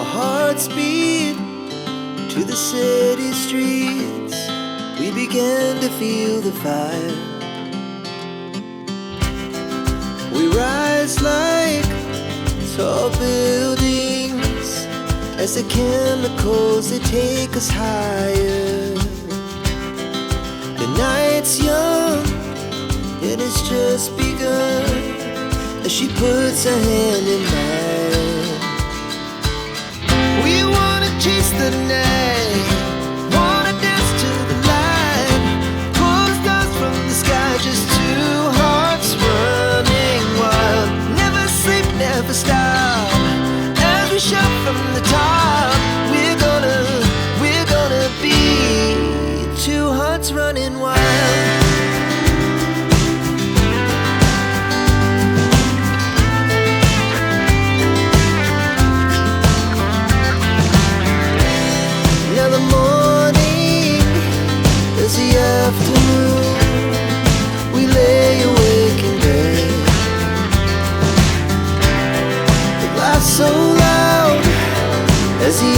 Our hearts beat to the city streets. We began to feel the fire. We rise like tall buildings as the chemicals, they take us higher. The night's young, it has just begun as she puts her hand in mine. We wanna chase the night, wanna dance to the light, pull the stars from the sky, just two hearts running wild. Never sleep, never stop, as we shout from the top. We're gonna be two hearts running wild. Afternoon, we lay awake in bed. The laugh so loud as the